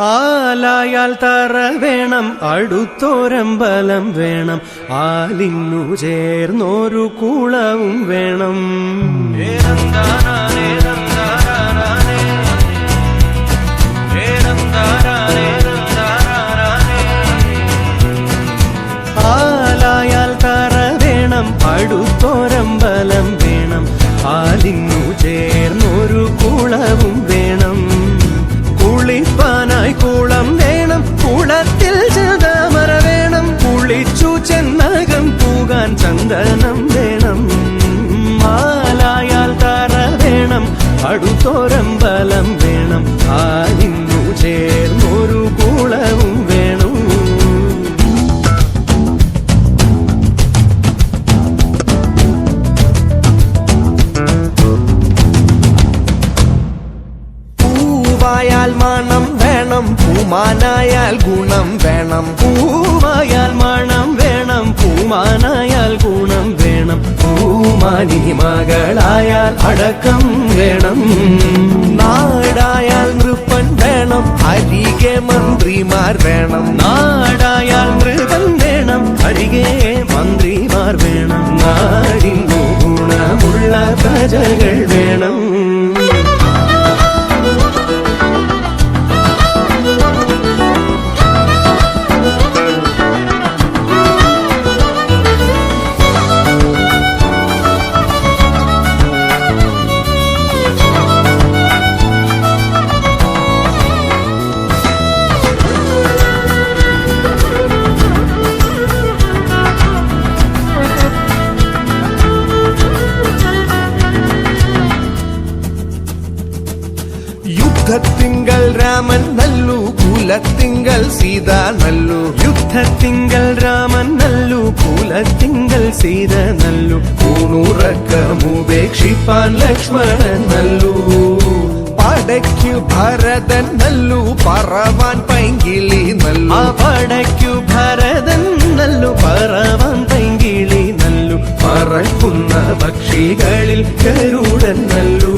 ആലായാൽ തറ വേണം, അടുത്തോരമ്പലം വേണം, ആലിന്നു ചേർന്നൊരു കുളവും വേണം. ആലായാൽ തറ വേണം, അടുത്തോരമ്പലം വേണം, ആലിന്നു ചേർന്നൊരു കുളവും വേണം. കുളിപ്പാനായി കുളം വേണം, കുളത്തിൽ ചെതാമര വേണം, കുളിച്ചു ചെന്നകം പൂകാൻ ചന്ദനം വേണം. ആലായാൽ തറ വേണം, അടുത്തോരമ്പലം വേണം, ആലിന്നു ചേർന്നൊരു കുളവും വേണം. പൂവായാൽ മണം വേണം, പൂമാനായാൽ ഗുണം വേണം. പൂവായാൽ മണം വേണം, പൂമാനായാൽ ഗുണം വേണം, പൂമാനി മകളായാൽ അടക്കം വേണം. നാടായാൽ നൃപ്പൻ വേണം, അരികെ മന്ത്രിമാർ വേണം. നാടായാൽ നൃപൻ വേണം, അരികെ മന്ത്രിമാർ വേണം. നാടിനു ഗുണമുള്ള പ്രജകൾ വേണം. യുദ്ധത്തിങ്കൽ രാമൻ നല്ലു, കുലത്തിങ്കൽ സീത നല്ലു. യുദ്ധത്തിങ്കൽ രാമൻ നല്ലു, കുലത്തിങ്കൽ സീത നല്ലു, ൂണുറക്കമുപേക്ഷിപ്പാൻ ലക്ഷ്മണൻ നല്ലു. പടയ്ക്കു ഭരതൻ നല്ലു, പറവാൻ പൈങ്കിളി നല്ലു. പടയ്ക്കു ഭരതൻ നല്ലു, പറവാൻ പൈങ്കിളി നല്ലു, പറക്കുന്ന പക്ഷികളിൽ ഗരുഡൻ നല്ലു.